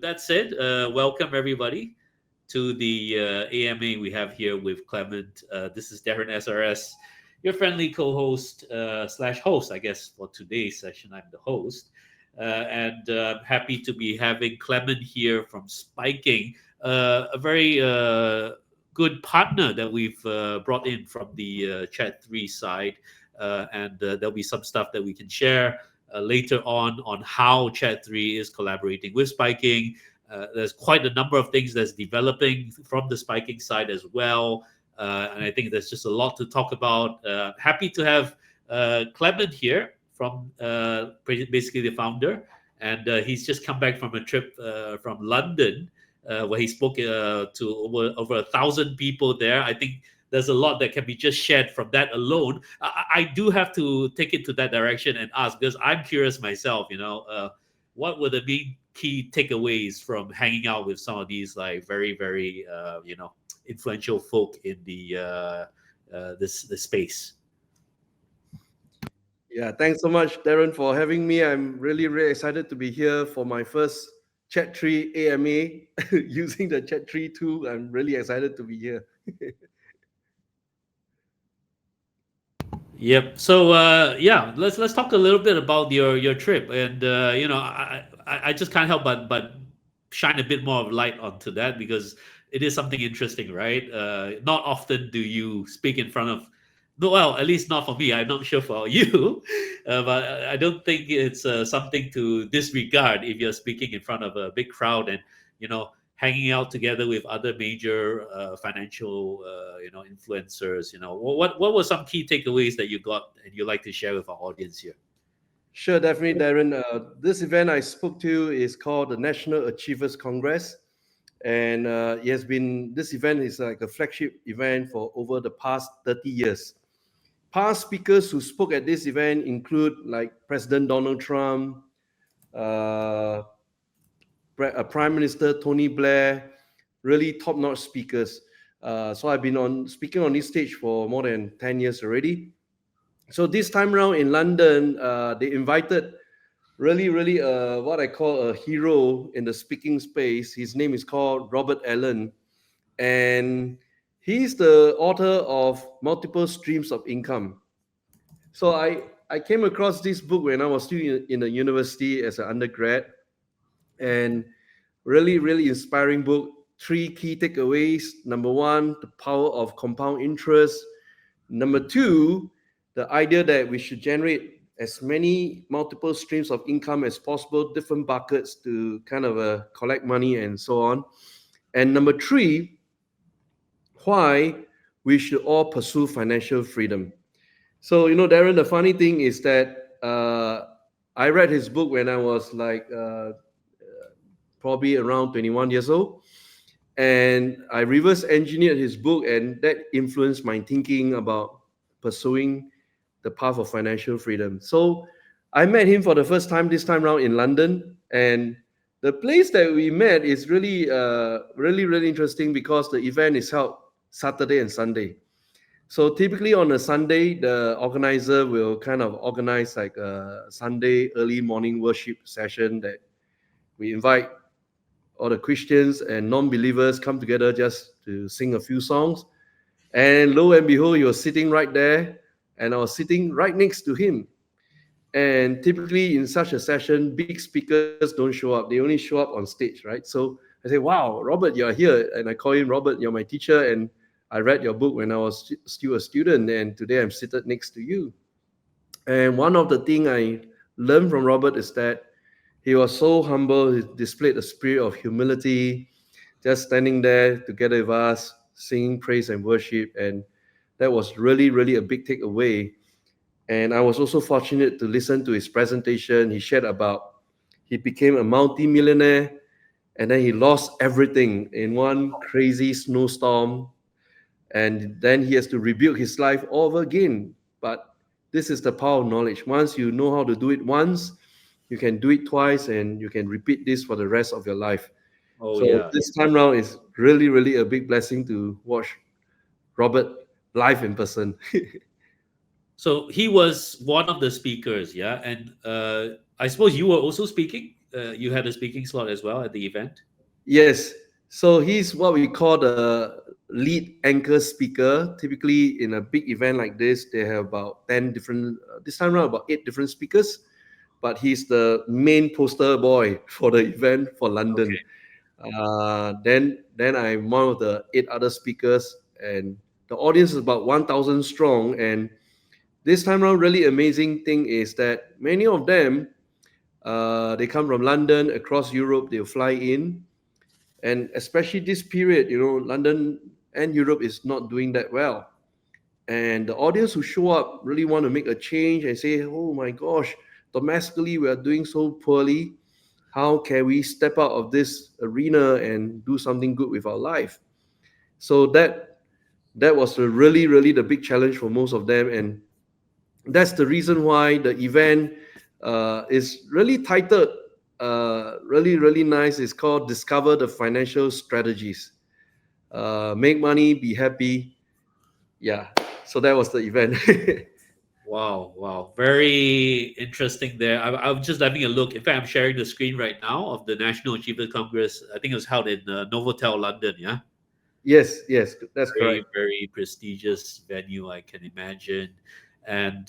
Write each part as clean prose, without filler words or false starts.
with that said, welcome everybody to the AMA we have here with Clement. This is Darren SRS, your friendly co-host slash host, I guess, for today's session. I'm the host, and happy to be having Clement here from Spiking, a very good partner that we've brought in from the Chat3 side, and there'll be some stuff that we can share later on how Chat3 is collaborating with Spiking. There's quite a number of things that's developing from the Spiking side as well. And I think there's just a lot to talk about. Happy to have Clement here from basically the founder. And he's just come back from a trip from London where he spoke to over 1,000 people there. I think there's a lot that can be just shared from that alone. I do have to take it to that direction and ask, because I'm curious myself, what were the main key takeaways from hanging out with some of these like very, very, influential folk in this space? Yeah, thanks so much, Darren, for having me. I'm really, really excited to be here for my first Chat3 AMA using the Chat3 tool. I'm really excited to be here. Yep. So let's talk a little bit about your trip, and I just can't help but shine a bit more of light onto that because it is something interesting, right? Not often do you speak in front of, no, well, at least not for me. I'm not sure for you, but I don't think it's something to disregard if you're speaking in front of a big crowd and hanging out together with other major financial influencers. What were some key takeaways that you got and you like to share with our audience here? Sure, definitely, Darren. This event I spoke to is called the National Achievers Congress. And this event is like a flagship event for over the past 30 years. Past speakers who spoke at this event include like President Donald Trump, Prime Minister Tony Blair, really top-notch speakers. So I've been speaking on this stage for more than 10 years already. So this time around in London, they invited really, what I call a hero in the speaking space. His name is called Robert Allen, and he's the author of Multiple Streams of Income. So I came across this book when I was still in the university as an undergrad, and really, really inspiring book. 3 key takeaways. Number 1, the power of compound interest. Number 2, the idea that we should generate as many multiple streams of income as possible, different buckets to kind of collect money and so on. And number 3, why we should all pursue financial freedom. So, Darren, the funny thing is that I read his book when I was like probably around 21 years old. And I reverse engineered his book, and that influenced my thinking about pursuing the path of financial freedom. So I met him for the first time this time around in London. And the place that we met is really, really interesting because the event is held Saturday and Sunday. So typically on a Sunday, the organizer will kind of organize like a Sunday early morning worship session that we invite all the Christians and non-believers come together just to sing a few songs. And lo and behold, he was sitting right there, and I was sitting right next to him. And typically in such a session, big speakers don't show up. They only show up on stage, right? So I say, wow, Robert, you're here. And I call him, Robert, you're my teacher. And I read your book when I was still a student. And today I'm seated next to you. And one of the things I learned from Robert is that he was so humble. He displayed a spirit of humility, just standing there together with us, singing praise and worship. And that was really, really a big takeaway. And I was also fortunate to listen to his presentation. He shared about he became a multi-millionaire, and then he lost everything in one crazy snowstorm. And then he has to rebuild his life all over again. But this is the power of knowledge. Once you know how to do it once, you can do it twice, and you can repeat this for the rest of your life. Oh, So yeah. this time round is really, really a big blessing to watch Robert live in person. So he was one of the speakers, yeah? And I suppose you were also speaking you had a speaking slot as well at the event. Yes. So he's what we call the lead anchor speaker. Typically, in a big event like this, they have about 10 different, this time around, about 8 different speakers. But he's the main poster boy for the event for London. Okay. Then I'm one of the 8 other speakers, and the audience is about 1,000 strong. And this time around, really amazing thing is that many of them, they come from London, across Europe, they'll fly in, and especially this period, London and Europe is not doing that well, and the audience who show up really want to make a change and say, oh my gosh, domestically we are doing so poorly. How can we step out of this arena and do something good with our life? So that was really the big challenge for most of them, and that's the reason why the event is really titled, really nice. It's called Discover the Financial Strategies. Make money, be happy. Yeah. So that was the event. Wow, wow, very interesting there. I'm just having a look. In fact, I'm sharing the screen right now of the National Achievement Congress. I think it was held in Novotel, London. Yeah, Yes, that's correct. very prestigious venue, I can imagine. And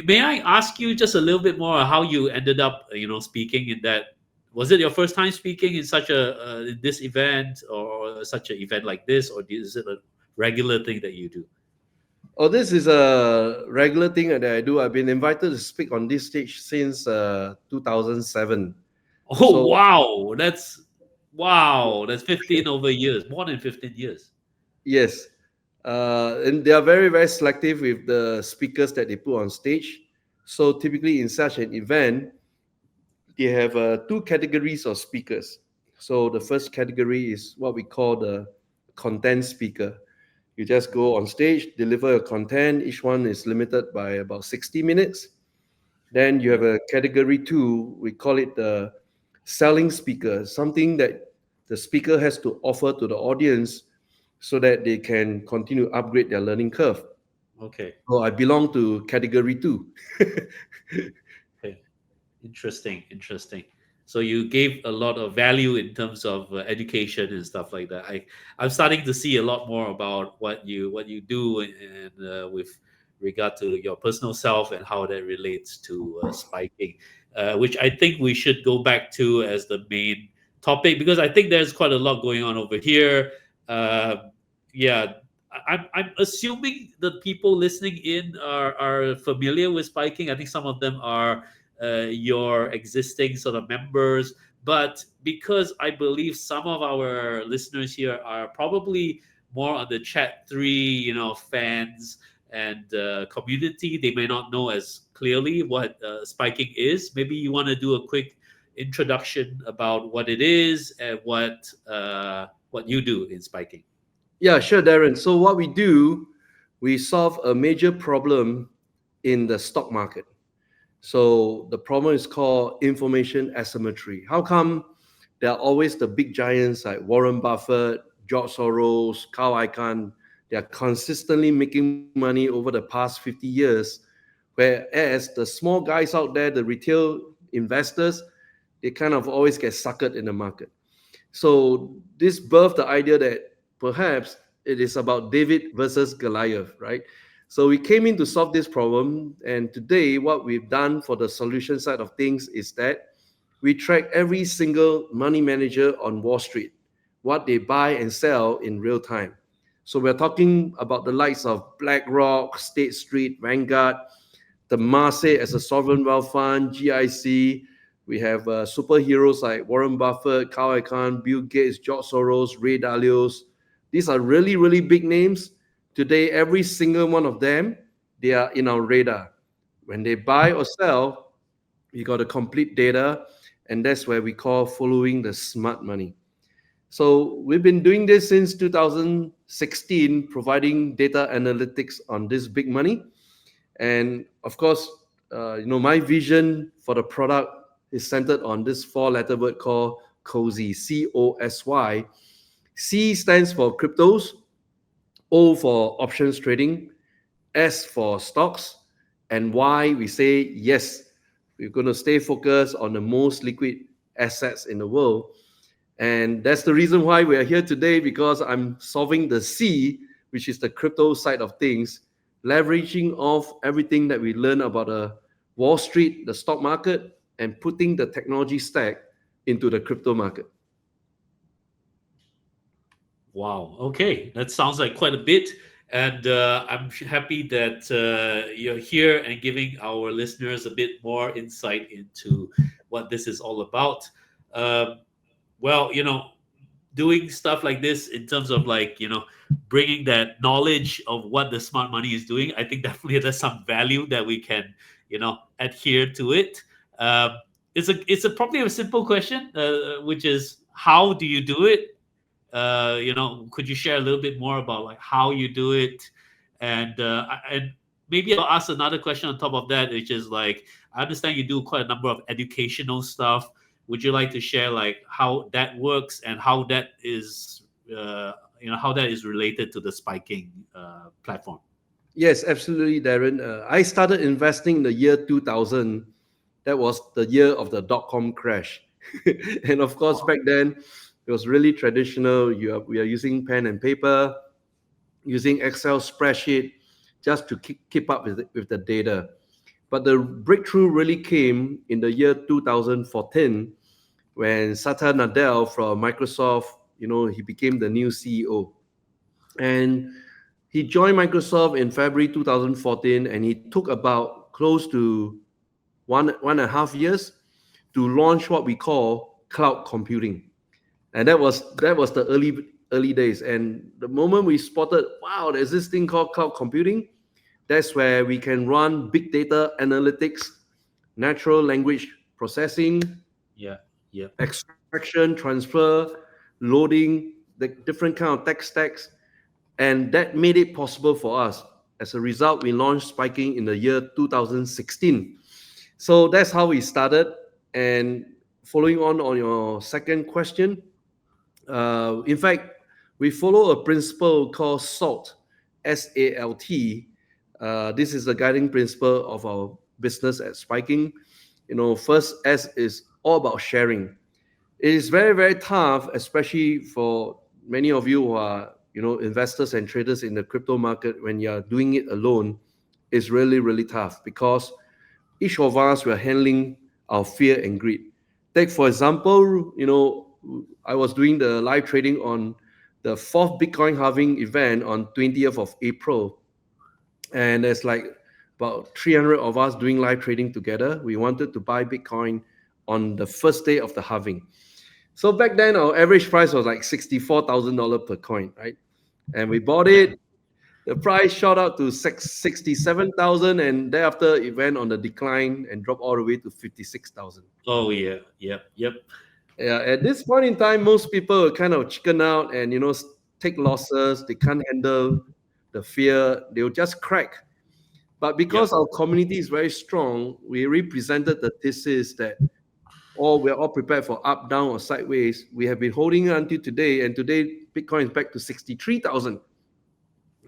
may I ask you just a little bit more how you ended up, speaking in that? Was it your first time speaking in such a in this event, or such an event like this, or is it a regular thing that you do? Oh, this is a regular thing that I do. I've been invited to speak on this stage since 2007. Oh So wow, that's 15 over years, more than 15 years. yes, and they are very selective with the speakers that they put on stage. So typically in such an event, they have 2 categories of speakers. So the first category is what we call the content speaker. You just go on stage, deliver a content. Each one is limited by about 60 minutes. Then you Yeah. have a category 2. We call it the selling speaker, something that the speaker has to offer to the audience so that they can continue to upgrade their learning curve. Okay. So I belong to category 2. Okay. Interesting. So you gave a lot of value in terms of education and stuff like that. I'm starting to see a lot more about what you do, and with regard to your personal self and how that relates to spiking, which I think we should go back to as the main topic, because I think there's quite a lot going on over here. Yeah, I'm assuming the people listening in are familiar with spiking. I think some of them are your existing sort of members. But because I believe some of our listeners here are probably more on the chat three, fans and community, they may not know as clearly what spiking is. Maybe you want to do a quick introduction about what it is and what you do in spiking. Yeah, sure, Darren. So what we do, we solve a major problem in the stock market. So the problem is called information asymmetry. How come there are always the big giants like Warren Buffett, George Soros, Carl Icahn? They are consistently making money over the past 50 years, whereas the small guys out there, the retail investors, they kind of always get suckered in the market. So this birthed the idea that perhaps it is about David versus Goliath, right? So we came in to solve this problem, and today what we've done for the solution side of things is that we track every single money manager on Wall Street, what they buy and sell in real time. So we're talking about the likes of BlackRock, State Street, Vanguard, the Marset as a sovereign wealth fund, GIC. We have superheroes like Warren Buffett, Carl Icahn, Bill Gates, George Soros, Ray Dalio. These are really big names. Today, every single one of them, they are in our radar. When they buy or sell, we got a complete data, and that's where we call following the smart money. So we've been doing this since 2016, providing data analytics on this big money. And of course, my vision for the product is centered on this 4-letter word called COSY, COSY. C stands for cryptos, O for options trading, S for stocks, and Y we say yes We're going to stay focused on the most liquid assets in the world. And that's the reason why we are here today, because I'm solving the C, which is the crypto side of things, leveraging off everything that we learn about Wall Street, the stock market, and putting the technology stack into the crypto market. Wow. Okay, that sounds like quite a bit, and I'm happy that you're here and giving our listeners a bit more insight into what this is all about. Um, well, doing stuff like this in terms of like bringing that knowledge of what the smart money is doing, I think definitely there's some value that we can adhere to it. um, it's a probably a simple question, which is how do you do it? Could you share a little bit more about like how you do it? And maybe I'll ask another question on top of that, which is like, I understand you do quite a number of educational stuff. Would you like to share like how that works and how that is, how that is related to the Spiking platform? Yes, absolutely, Darren. I started investing in the year 2000. That was the year of the dot-com crash. And of course, back then, it was really traditional. We are using pen and paper, using Excel spreadsheet just to keep up with the data. But the breakthrough really came in the year 2014 when Satya Nadella from Microsoft, he became the new CEO. And he joined Microsoft in February 2014, and he took about close to one and a half years to launch what we call cloud computing. And that was the early days. And the moment we spotted, wow, there's this thing called cloud computing, that's where we can run big data analytics, natural language processing, Yeah, yeah. extraction, transfer, loading, the different kind of tech stacks. And that made it possible for us. As a result, we launched Spiking in the year 2016. So that's how we started. And following on your second question, in fact, we follow a principle called SALT, SALT. This is the guiding principle of our business at Spiking. First S is all about sharing. It is very, very tough, especially for many of you who are, investors and traders in the crypto market. When you're doing it alone, it's really, really tough because each of us were handling our fear and greed. Take for example, I was doing the live trading on the fourth Bitcoin halving event on 20th of April, and there's like about 300 of us doing live trading together. We wanted to buy Bitcoin on the first day of the halving. So back then, our average price was like $64,000 per coin, right? And we bought Yeah. it. The price shot up to 67,000, and thereafter it went on the decline and dropped all the way to 56,000. Oh yeah, yep, yep. Yeah, at this point in time, most people are kind of chicken out and take losses. They can't handle the fear. They'll just crack. But Yep. because our community is very strong, we represented the thesis that we're all prepared for up, down, or sideways. We have been holding it until today, and today Bitcoin is back to 63,000.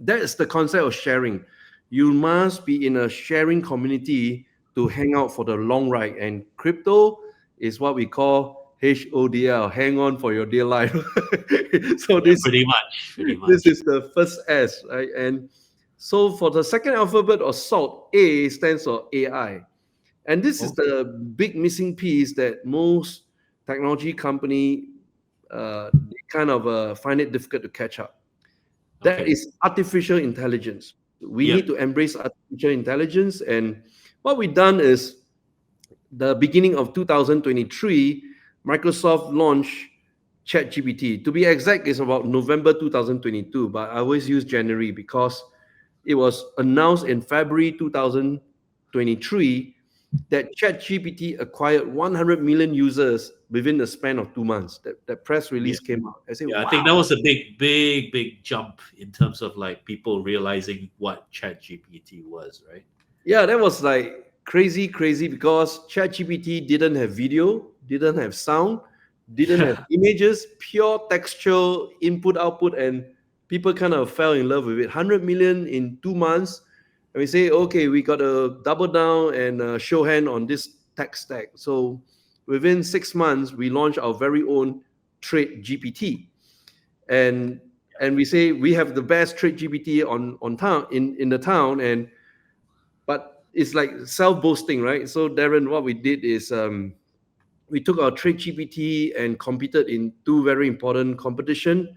That is the concept of sharing. You must be in a sharing community to hang out for the long ride. And crypto is what we call HODL, hang on for your dear life. So Yeah, this pretty much, pretty this much. is the first S, right? And so for the second alphabet of SALT, A stands for AI. And this is Oh, the big missing piece that most technology company they kind of find it difficult to catch up. That okay. is artificial intelligence. We need to Yep. embrace artificial intelligence. And what we've done is the beginning of 2023, Microsoft launched ChatGPT. To be exact, it's about November 2022, but I always use January because it was announced in February 2023 that ChatGPT acquired 100 million users within the span of 2 months. That press Yeah. release came out. I said, Yeah. I think that wow. was a big, big, big jump in terms of like people realizing what ChatGPT was, right? Yeah, that was like crazy, crazy because ChatGPT didn't have video, didn't have sound, didn't have Yeah. images, pure textual input, output, and people kind of fell in love with it. 100 million in 2 months. And we say, okay, we got to double down and show hand on this tech stack. So within 6 months, we launched our very own Trade GPT, and we say we have the best Trade GPT on town in the town, and but it's like self boasting, right? So Darren, what we did is we took our Trade GPT and competed in two very important competition.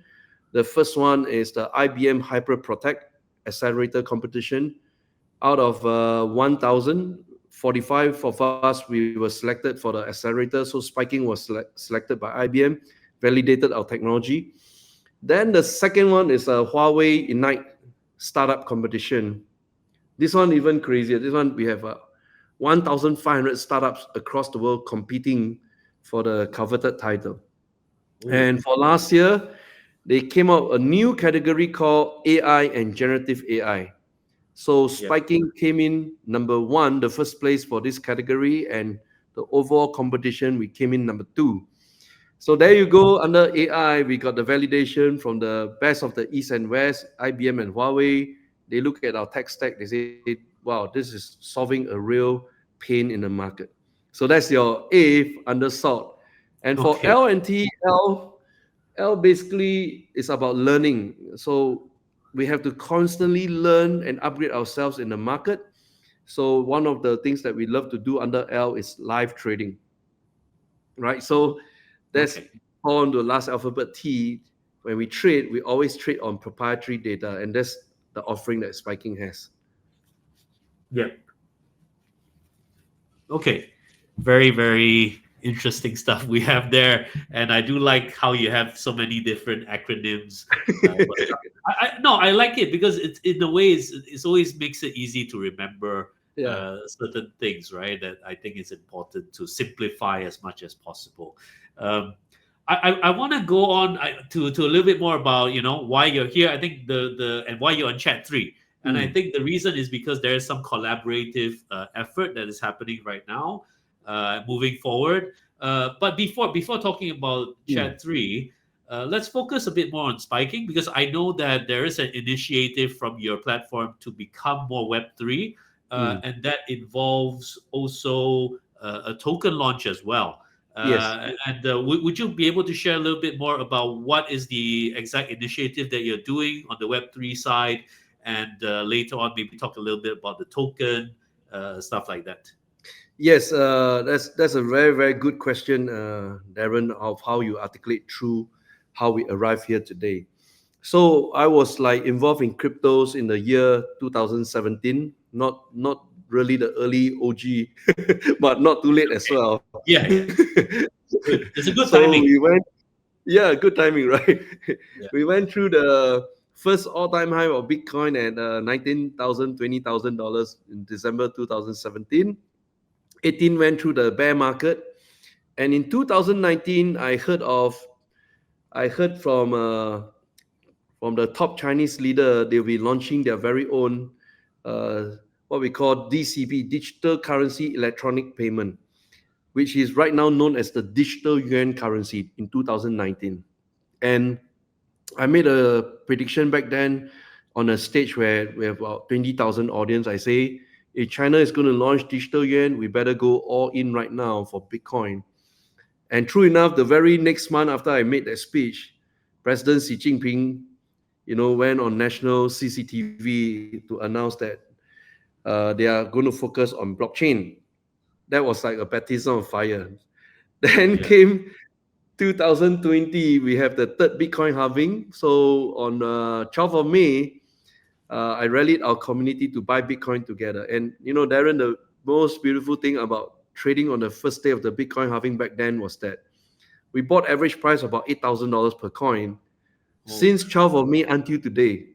The first one is the IBM Hyper Protect Accelerator competition. Out of 1,045 of us, we were selected for the accelerator. So Spiking was selected by IBM, validated our technology. Then the second one is a Huawei Ignite startup competition. This one even crazier. This one we have 1,500 startups across the world competing for the coveted title. Ooh, And for last year, they came out a new category called AI and generative AI. So yeah. Spiking came in number one, the first place for this category, and the overall competition we came in number two. So there you go. Under AI, we got the validation from the best of the East and West, IBM and Huawei. They look at our tech stack. They say, "Wow, this is solving a real pain in the market." So that's your A under salt. And for Okay. L and T, L basically is about learning. So we have to constantly learn and upgrade ourselves in the market. So one of the things that we love to do under L is live trading, right? So that's Okay. on the last alphabet T. When we trade, we always trade on proprietary data, and that's the offering that Spiking has. Yeah. Okay. Very, very interesting stuff we have there. And I do like how you have so many different acronyms. For stuff. No, I like it because it's in a way it's always makes it easy to remember Yeah. certain things, right? That I think is important to simplify as much as possible. Um, I want to go on to a little bit more about why you're here. I think the and why you're on chat three, and I Mm. think the reason is because there is some collaborative effort that is happening right now, moving forward. But before talking about Mm. chat three, let's focus a bit more on spiking because I know that there is an initiative from your platform to become more Web three, Mm. and that involves also a token launch as well. Yes. And would you be able to share a little bit more about what is the exact initiative that you're doing on the Web3 side? And later on, maybe talk a little bit about the token, stuff like that. Yes, that's a very very good question, Darren, of how you articulate through how we arrived here today. So I was like involved in cryptos in the year 2017, not really the early OG, but not too late as well. Yeah, yeah. Good. It's a good So we timing. went, yeah, good timing, right? Yeah. We went through the first all-time high of Bitcoin at $19,000, $20,000 in December 2017. 18 went through the bear market, and in 2019 I heard from the top Chinese leader. They'll be launching their very own uh, what we call DCP, digital currency electronic payment, which is right now known as the digital yuan currency in 2019. And I made a prediction back then on a stage where we have about 20,000 audience. I say, if China is going to launch digital yuan, we better go all in right now for Bitcoin. And true enough, the very next month after I made that speech, President Xi Jinping, went on national CCTV to announce that they are going to focus on blockchain. That was like a baptism of fire. Then Yeah. came 2020, we have the third Bitcoin halving. So on 12th of May, I rallied our community to buy Bitcoin together. And Darren, the most beautiful thing about trading on the first day of the Bitcoin halving back then was that we bought average price of about $8,000 per coin. Oh, Since 12th of May until today,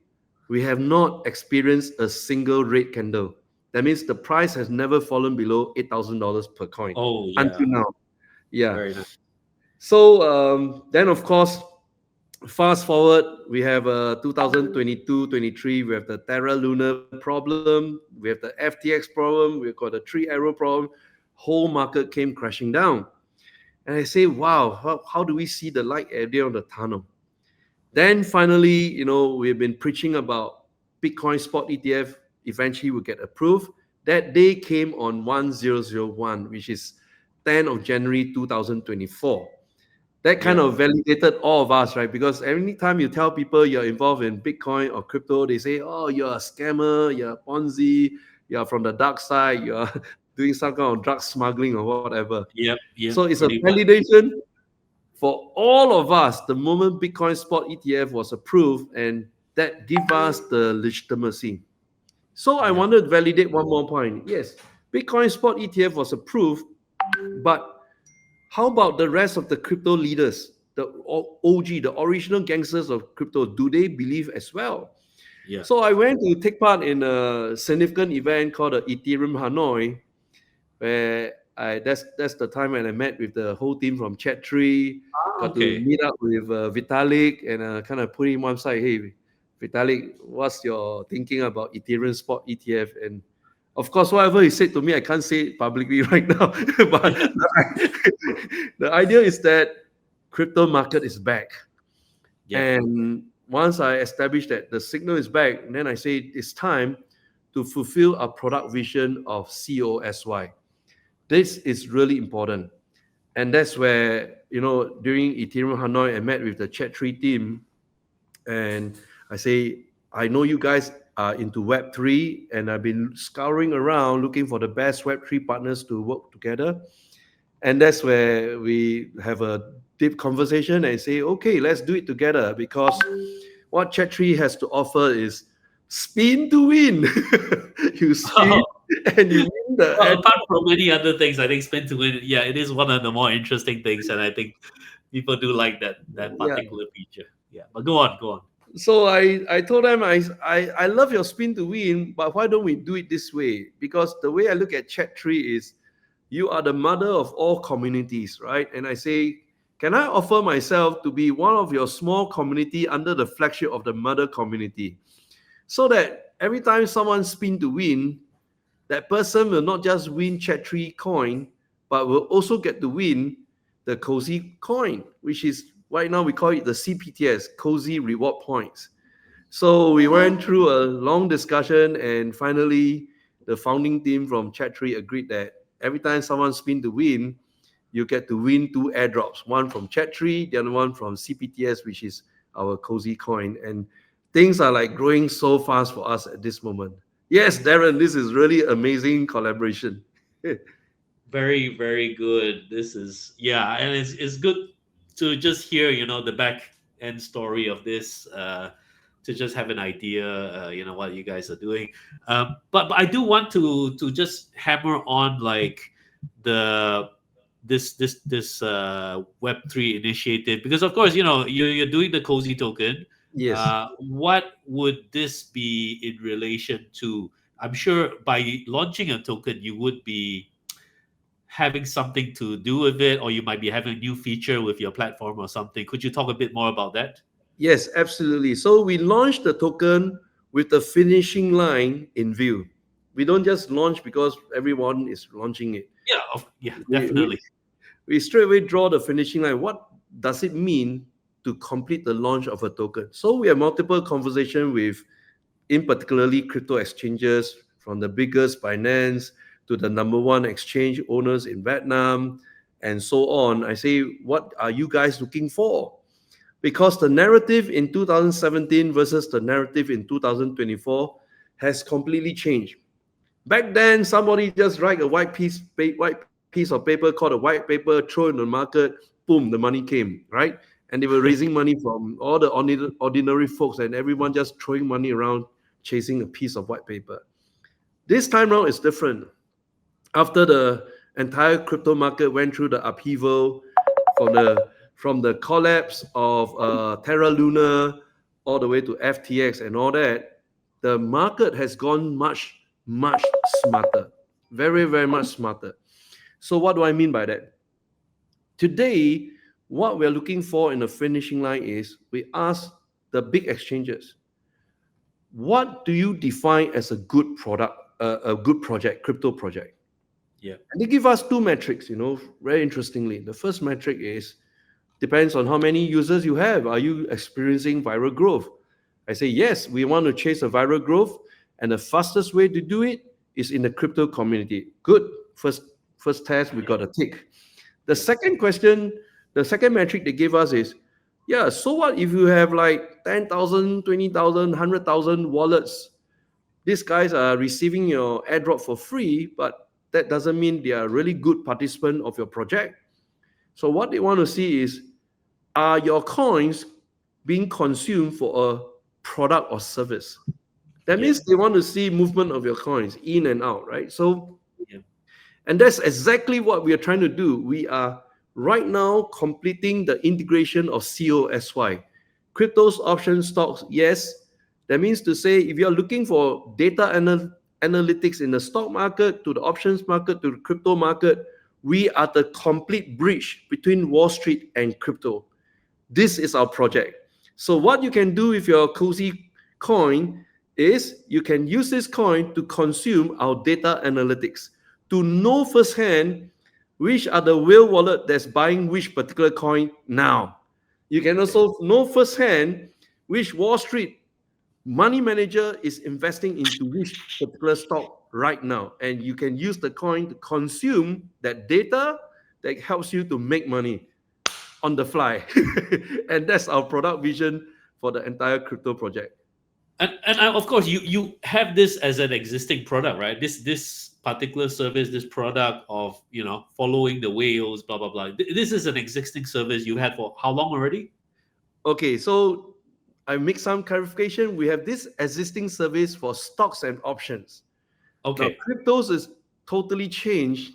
we have not experienced a single red candle. That means the price has never fallen below $8,000 per coin oh until yeah. now. Yeah. Very nice. So then, of course, fast forward, we have 2022-23, we have the Terra Luna problem, we have the FTX problem, we've got the Three Arrow problem. Whole market came crashing down. And I say, wow, how do we see the light at the end of the tunnel? Then finally, we've been preaching about Bitcoin spot ETF eventually will get approved. That day came on 1001, which is 10th of January 2024. That kind Yep. of validated all of us, right? Because every time you tell people you're involved in Bitcoin or crypto, they say, oh, you're a scammer, you're a Ponzi, you're from the dark side, you're doing some kind of drug smuggling or whatever. Yep. So Yep. it's a Pretty much. validation for all of us the moment Bitcoin spot ETF was approved, and that give us the legitimacy. So I Yep. wanted to validate one more point. Yes, Bitcoin spot ETF was approved, but how about the rest of the crypto leaders, the OG, the original gangsters of crypto? Do they believe as well? Yeah. So I went to take part in a significant event called the Ethereum Hanoi, where that's the time when I met with the whole team from Chat3, Ah, got to okay. meet up with Vitalik and kind of put him one side. Hey, Vitalik, what's your thinking about Ethereum spot ETF? And of course, whatever he said to me, I can't say it publicly right now. But the idea is that crypto market is back. Yep. And once I establish that the signal is back, then I say it's time to fulfill a product vision of COSY. This is really important. And that's where, during Ethereum Hanoi, I met with the Chat3 team and I say, I know you guys are into Web3 and I've been scouring around looking for the best Web3 partners to work together. And that's where we have a deep conversation and say, okay, let's do it together because what Chat3 has to offer is spin to win. You spin and you win the Well, ad. apart from many other things, I think spin to win, yeah, it is one of the more interesting things, and I think people do like that Yeah. particular feature. Yeah, but go on, go on. So I told them I love your spin to win, but why don't we do it this way? Because the way I look at Chat3 is you are the mother of all communities, right? And I say, can I offer myself to be one of your small community under the flagship of the mother community? So that every time someone spin to win, that person will not just win Chat3 coin, but will also get to win the Cozy coin, which is right now we call it the CPTS, Cozy Reward Points. So we went through a long discussion, and finally, the founding team from Chat3 agreed that every time someone spin to win, you get to win two airdrops, one from Chat3, the other one from CPTS, which is our Cozy coin. And things are like growing so fast for us at this moment. Yes, Darren, this is really amazing collaboration. Very, very good. This is, yeah, and it's good to just hear, the back end story of this, to just have an idea, what you guys are doing. But I do want to just hammer on like the this Web3 initiative, because of course, you're doing the cozy token. Yes. What would this be in relation to? I'm sure by launching a token, you would be having something to do with it, or you might be having a new feature with your platform or something. Could you talk a bit more about that? Yes, absolutely. So we launched the token with the finishing line in view. We don't just launch because everyone is launching it. Yeah, yeah, We, we, definitely. we straight away draw the finishing line. What does it mean to complete the launch of a token? So we have multiple conversation with, in particularly crypto exchanges, from the biggest Binance to the number one exchange owners in Vietnam and so on. I say, what are you guys looking for? Because the narrative in 2017 versus the narrative in 2024 has completely changed. Back then, somebody just write a white piece of paper called a white paper, throw it in the market, boom, the money came, right? And they were raising money from all the ordinary folks, and everyone just throwing money around, chasing a piece of white paper. This time around is different. After the entire crypto market went through the upheaval from the collapse of Terra Luna all the way to FTX and all that, the market has gone much, much smarter. Very, very much smarter. So what do I mean by that? Today, what we're looking for in the finishing line is we ask the big exchanges, what do you define as a good product, a good project, crypto project? Yeah. And they give us two metrics, very interestingly. The first metric is depends on how many users you have. Are you experiencing viral growth? I say, yes, we want to chase a viral growth. And the fastest way to do it is in the crypto community. Good. First test, we got a tick. The Yep. second question, the second metric they gave us is, yeah, so what if you have like 10,000, 20,000, 100,000 wallets? These guys are receiving your airdrop for free, but that doesn't mean they are really good participant of your project. So what they want to see is, are your coins being consumed for a product or service? That Yep. means they want to see movement of your coins in and out, right? So, Yep. and that's exactly what we are trying to do. We are right now completing the integration of COSY, cryptos, options, stocks. Yes, that means to say if you're looking for data analytics in the stock market, to the options market, to the crypto market, we are the complete bridge between Wall Street and crypto. This is our project. So what you can do with your cozy coin is you can use this coin to consume our data analytics to know firsthand which are the whale wallet that's buying which particular coin now. You can Okay. also know firsthand which Wall Street money manager is investing into which particular stock right now. And you can use the coin to consume that data that helps you to make money on the fly. And that's our product vision for the entire crypto project. Of course, you have this as an existing product, right? This particular service, this product of following the whales, blah blah blah. This is an existing service you had for how long already? Okay, so I make some clarification. We have this existing service for stocks and options. Now, Okay. cryptos is totally changed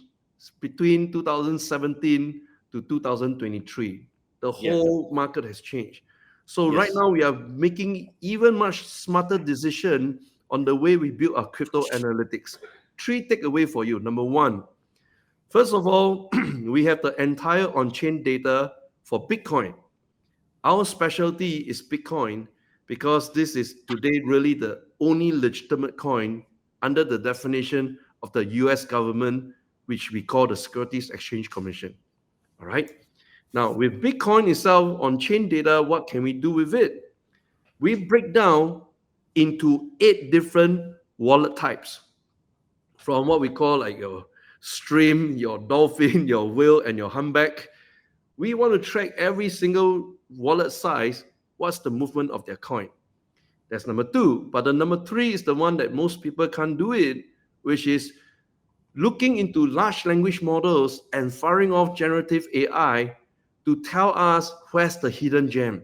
between 2017 to 2023. The Yeah. whole market has changed. So right Yes. now we are making even much smarter decision on the way we build our crypto analytics. Three takeaway for you. Number one, first of all, we have the entire on-chain data for Bitcoin. Our specialty is Bitcoin because this is today really the only legitimate coin under the definition of the US government, which we call the Securities Exchange Commission. All right. Now, with Bitcoin itself on chain data, what can we do with it? We break down into 8 different wallet types from what we call like your stream, your dolphin, your whale, and your humpback. We want to track every single wallet size, what's the movement of their coin. That's number two. But the number three is the one that most people can't do it, which is looking into large language models and firing off generative AI to tell us where's the hidden gem.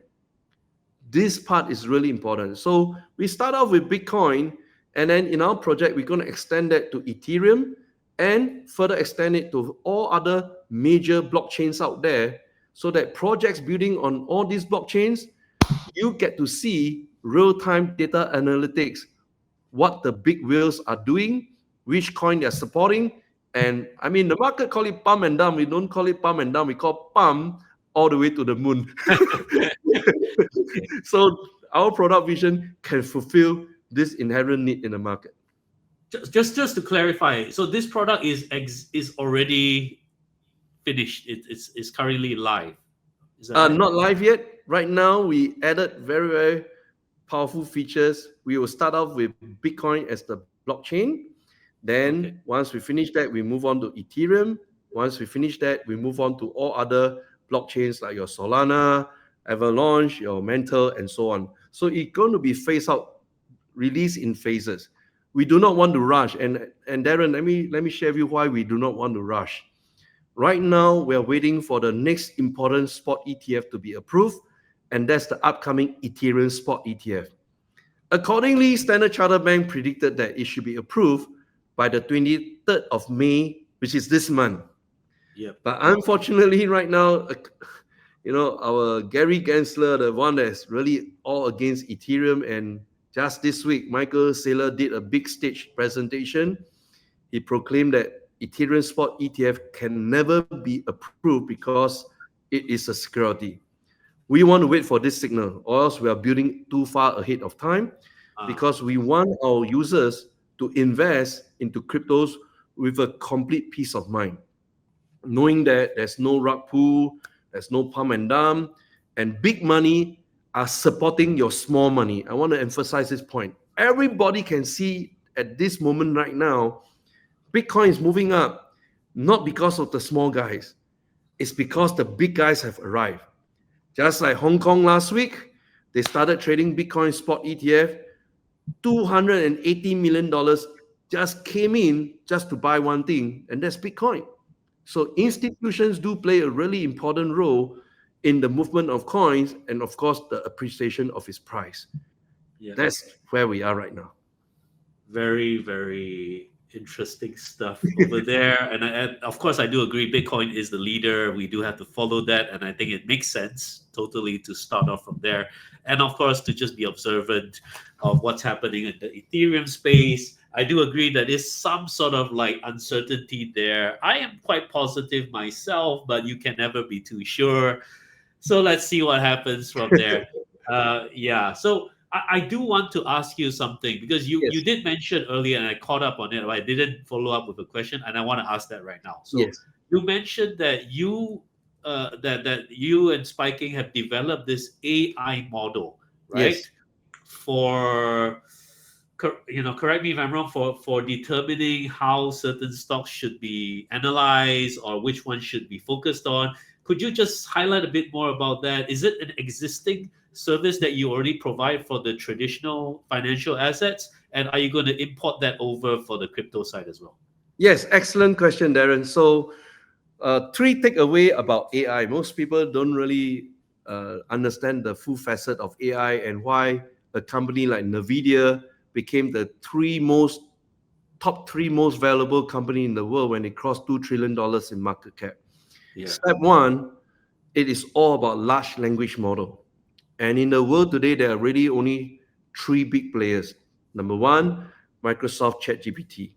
This part is really important. So we start off with Bitcoin, and then in our project, we're going to extend that to Ethereum and further extend it to all other major blockchains out there so that projects building on all these blockchains, you get to see real-time data analytics, what the big whales are doing, which coin they're supporting. And I mean, the market call it pump and dump. We don't call it pump and dump. We call pump all the way to the moon. Okay. So our product vision can fulfill this inherent need in the market. Just to clarify, so this product is already finished. It's currently live. Is that right? Not live yet. Right now, we added very, very powerful features. We will start off with Bitcoin as the blockchain. Okay. Then once we finish that, we move on to Ethereum. Once we finish that, we move on to all other blockchains like your Solana, Avalanche, your Mantle, and so on. So it's going to be phased out, released in phases. We do not want to rush. And Darren, let me share with you why we do not want to rush. Right now, we are waiting for the next important spot ETF to be approved, and that's the upcoming Ethereum spot ETF. Accordingly, Standard Chartered Bank predicted that it should be approved by the 23rd of May, which is this month. Yep. But unfortunately, right now, our Gary Gensler, the one that's really all against Ethereum, and just this week, Michael Saylor did a big stage presentation. He proclaimed that Ethereum spot ETF can never be approved because it is a security. We want to wait for this signal, or else we are building too far ahead of time because we want our users to invest into cryptos with a complete peace of mind, knowing that there's no rug pull, there's no pump and dump, and big money are supporting your small money. I want to emphasize this point. Everybody can see at this moment right now, Bitcoin is moving up, not because of the small guys. It's because the big guys have arrived. Just like Hong Kong last week, they started trading Bitcoin spot ETF. $280 million just came in just to buy one thing, and that's Bitcoin. So Yeah. institutions do play a really important role in the movement of coins and, of course, the appreciation of its price. Yeah. That's where we are right now. Very, very interesting stuff over there. And of course, I do agree. Bitcoin is the leader. We do have to follow that. And I think it makes sense totally to start off from there. And of course, to just be observant of what's happening in the Ethereum space. I do agree that is some sort of like uncertainty there. I am quite positive myself, but you can never be too sure. So let's see what happens from there. Yeah. So I do want to ask you something because you Yes, did mention earlier, and I caught up on it. But I didn't follow up with a question, and I want to ask that right now. So yes, you mentioned that that you and Spiking have developed this AI model, right? yes, For correct me if I'm wrong, for determining how certain stocks should be analyzed or which one should be focused on. Could you just highlight a bit more about that? Is it an existing service that you already provide for the traditional financial assets, and are you going to import that over for the crypto side as well? yes. Excellent question, Darren. So, three takeaway about AI. Most people don't really understand the full facet of AI and why a company like Nvidia became the top three most valuable company in the world when it crossed $2 trillion in market cap. Yeah. Step one, it is all about large language model. And in the world today, there are really only three big players. Number one, Microsoft ChatGPT.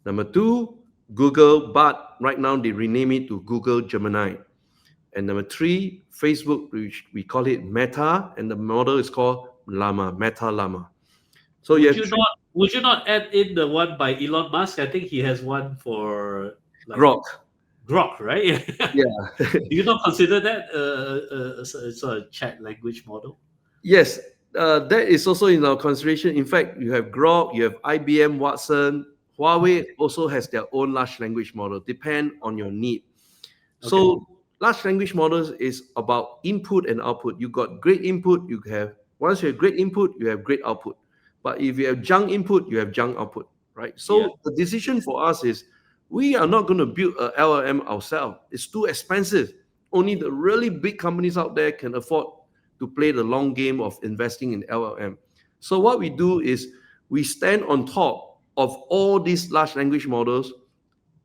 Number two, Google, but right now they rename it to Google Gemini. And number three, Facebook, which we call it Meta, and the model is called Llama, Meta Llama. So you Would have you three. not would you not add in the one by Elon Musk? I think he has one for like Grok. Grok, right? Yeah. Do you not consider that a sort of chat language model? Yes, that is also in our consideration. In fact, you have Grok, you have IBM Watson. Huawei Okay. also has their own large language model, depend on your need. Okay. So large language models is about input and output. You got great input, you have once you have great input, you have great output. But if you have junk input, you have junk output, right? Yeah. So the Yeah. decision for us is we are not going to build a LLM ourselves. It's too expensive. Only the really big companies out there can afford to play the long game of investing in LLM. So what we do is we stand on top of all these large language models.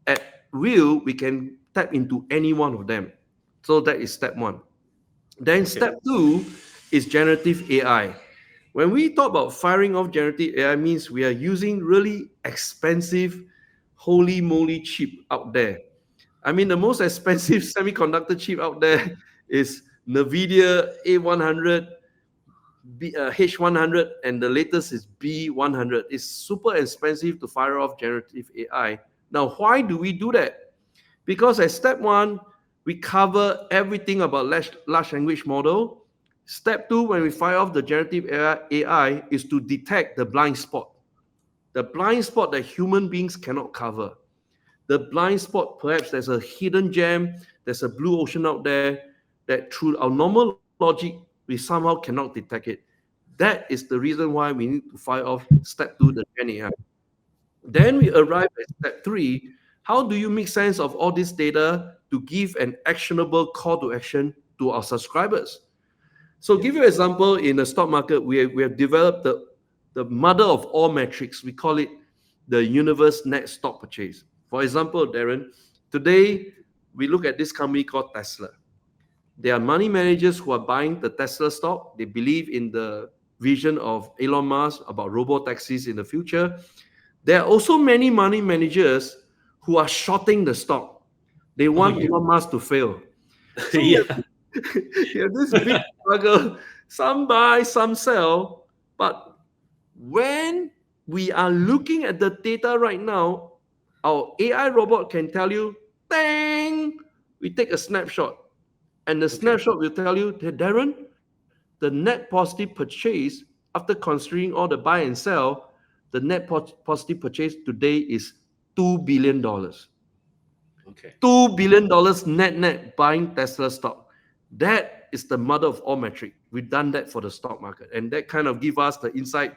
At will, we can tap into any one of them. So that is step one. Then Okay. step two is generative AI. When we talk about firing off generative AI, means we are using really expensive, holy moly chip out there. I mean, the most expensive semiconductor chip out there is NVIDIA A100, H100, and the latest is B100. It's super expensive to fire off generative AI. Now, why do we do that? Because at step one, we cover everything about large language model. Step two, when we fire off the generative AI, is to detect the blind spot. The blind spot that human beings cannot cover. The blind spot, perhaps there's a hidden gem, there's a blue ocean out there that through our normal logic, we somehow cannot detect it. That is the reason why we need to fire off step two, the Gen AI. Then we arrive at step three. How do you make sense of all this data to give an actionable call to action to our subscribers? So, Yeah. give you an example in the stock market, we have developed the mother of all metrics. We call it the universe net stock purchase. For example, Darren, today we look at this company called Tesla. There are money managers who are buying the Tesla stock. They believe in the vision of Elon Musk about robo taxis in the future. There are also many money managers who are shorting the stock. They Oh want yeah. Elon Musk to fail. So Yeah. you have this big struggle. Some buy, some sell. But when we are looking at the data right now, our AI robot can tell you, dang, we take a snapshot. And the Okay. snapshot will tell you that, Darren, the net positive purchase after considering all the buy and sell the net positive purchase today is $2 billion. Okay. $2 billion net buying Tesla stock. That is the mother of all metric. We've done that for the stock market, and that kind of give us the insight.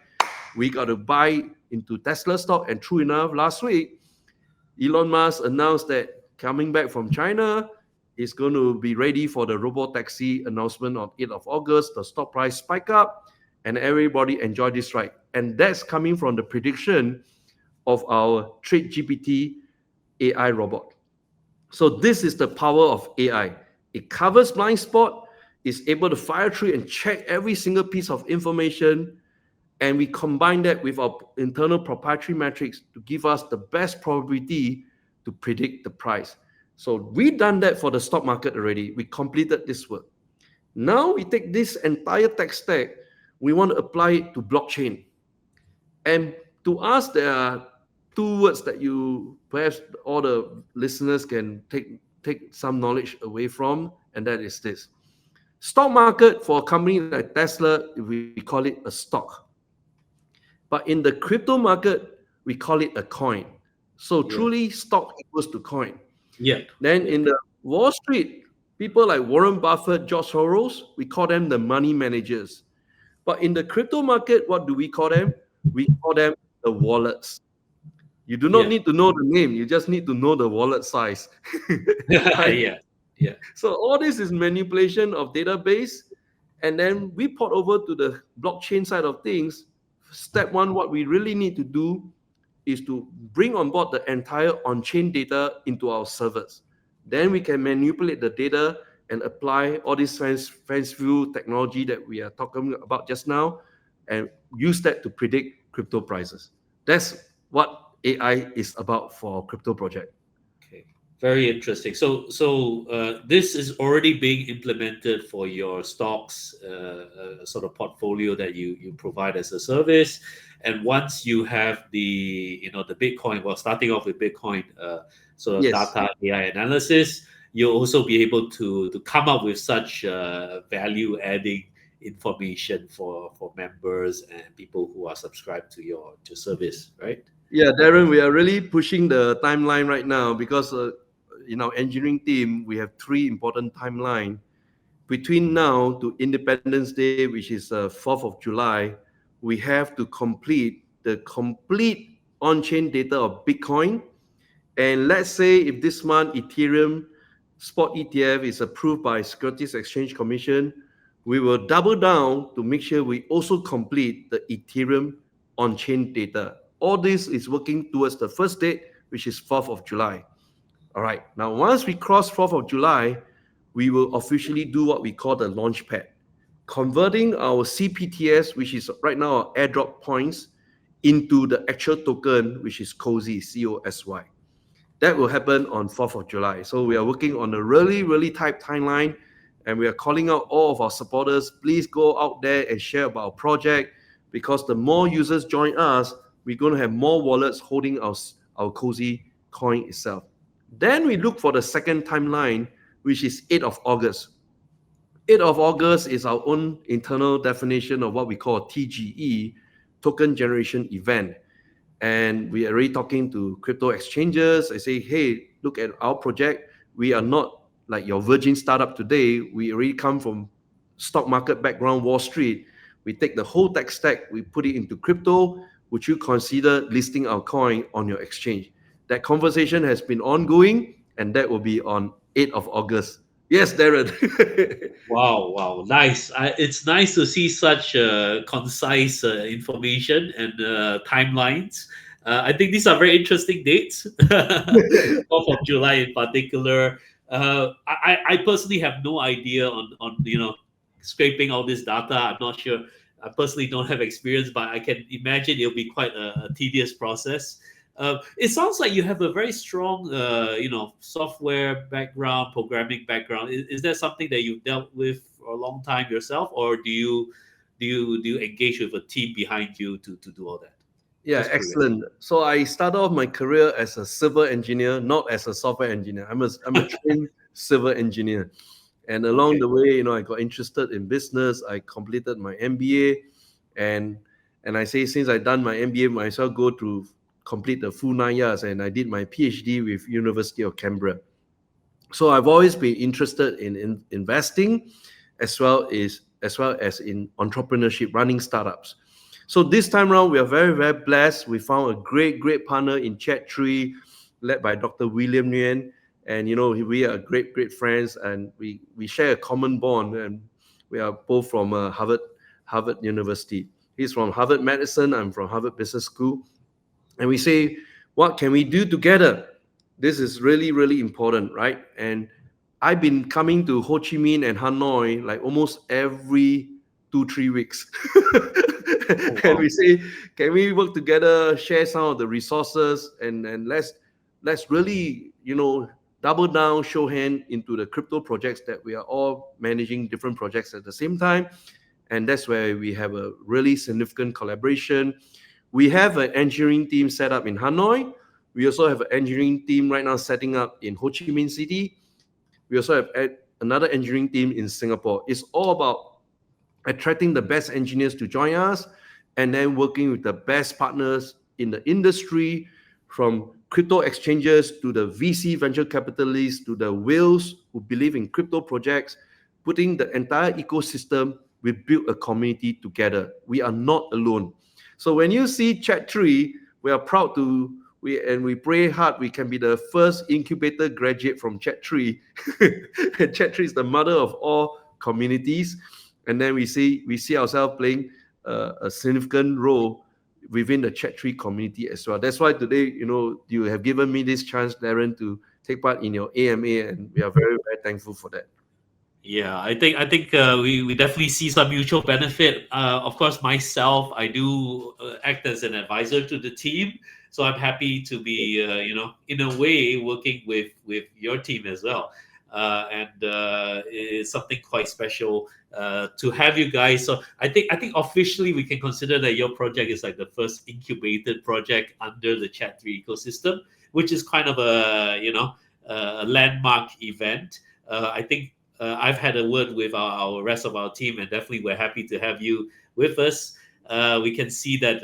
We got to buy into Tesla stock, and true enough, last week Elon Musk announced that coming back from China is going to be ready for the robo-taxi announcement on 8th of August. The stock price spike up, and everybody enjoy this ride. And that's coming from the prediction of our Trade GPT AI robot. So this is the power of AI. It covers blind spot, is able to fire through and check every single piece of information, and we combine that with our internal proprietary metrics to give us the best probability to predict the price. So we've done that for the stock market already. We completed this work. Now we take this entire tech stack, we want to apply it to blockchain. And to us, there are two words that you perhaps all the listeners can take some knowledge away from, and that is this. Stock market for a company like Tesla, we call it a stock. But in the crypto market, we call it a coin. So Yeah. truly, stock equals to coin. Yeah. Then Yeah. in the Wall Street, people like Warren Buffett, George Soros, we call them the money managers. But in the crypto market, what do we call them? We call them the wallets. You do not Yeah. need to know the name, you just need to know the wallet size. Right? Yeah. Yeah. So all this is manipulation of database, and then we port over to the blockchain side of things. Step one, what we really need to do is to bring on board the entire on-chain data into our servers. Then we can manipulate the data and apply all this fanciful technology that we are talking about just now, and use that to predict crypto prices. That's what AI is about for our crypto project. Okay, very interesting. This is already being implemented for your stocks sort of portfolio that you provide as a service. And once you have the Bitcoin, well, starting off with Bitcoin, sort of Yes. data AI analysis, you'll also be able to come up with such value adding information for members and people who are subscribed to your service, right? Yeah, Darren, we are really pushing the timeline right now because in our engineering team, we have three important timeline. Between now to Independence Day, which is 4th of July, we have to complete the complete on-chain data of Bitcoin. And let's say if this month Ethereum spot ETF is approved by Securities Exchange Commission, we will double down to make sure we also complete the Ethereum on-chain data. All this is working towards the first date, which is 4th of July. All right. Now, once we cross 4th of July, we will officially do what we call the launch pad, converting our CPTS, which is right now our airdrop points, into the actual token, which is COSY, COSY. That will happen on 4th of July. So we are working on a really, really tight timeline, and we are calling out all of our supporters. Please go out there and share about our project, because the more users join us, we're going to have more wallets holding our COSY coin itself. Then we look for the second timeline, which is 8th of August. 8th of August is our own internal definition of what we call TGE, token generation event. And we are already talking to crypto exchanges. I say, hey, look at our project. We are not like your virgin startup today. We already come from stock market background, Wall Street. We take the whole tech stack, we put it into crypto. Would you consider listing our coin on your exchange? That conversation has been ongoing, and that will be on 8th of August. Yes, Darren. Wow, wow, nice. It's nice to see such concise information and timelines. I think these are very interesting dates. 4th of July in particular. I personally have no idea on scraping all this data. I'm not sure. I personally don't have experience, but I can imagine it'll be quite a tedious process. It sounds like you have a very strong, software background, programming background. Is that something that you've dealt with for a long time yourself, or do you engage with a team behind you to do all that? Yeah, Just curious. excellent. So I started off my career as a civil engineer, not as a software engineer. I'm a trained civil engineer. And along Okay. the way, I got interested in business. I completed my MBA, and And I say, since I've done my MBA, might as well go to complete the full 9 years. And I did my PhD with University of Canberra. So I've always been interested in investing, as well as in entrepreneurship, running startups. So this time around, we are very, very blessed. We found a great partner in Chat3, led by Dr. William Nguyen. And we are great friends, and we share a common bond. And we are both from Harvard University. He's from Harvard Medicine. I'm from Harvard Business School. And we say, what can we do together? This is really, really important, right? And I've been coming to Ho Chi Minh and Hanoi like almost every 2-3 weeks. Oh, And wow. we say, can we work together, share some of the resources, and let's really, double down, show hand into the crypto projects that we are all managing different projects at the same time. And that's where we have a really significant collaboration. We have an engineering team set up in Hanoi. We also have an engineering team right now setting up in Ho Chi Minh City. We also have another engineering team in Singapore. It's all about attracting the best engineers to join us, and then working with the best partners in the industry, from crypto exchanges to the VC venture capitalists to the whales who believe in crypto projects, putting the entire ecosystem. We build a community together. We are not alone. So when you see Chat3, we are proud to we pray hard we can be the first incubator graduate from Chat3. Chat3 is the mother of all communities, and then we see ourselves playing a significant role within the Chat3 community as well. That's why today, you have given me this chance, Darren, to take part in your AMA, and we are very, very thankful for that. Yeah, I think we definitely see some mutual benefit. Of course, myself, I do act as an advisor to the team, so I'm happy to be in a way working with your team as well. And it's something quite special to have you guys. So I think officially we can consider that your project is like the first incubated project under the Chat3 ecosystem, which is kind of a landmark event. I think I've had a word with our rest of our team, and definitely we're happy to have you with us. We can see that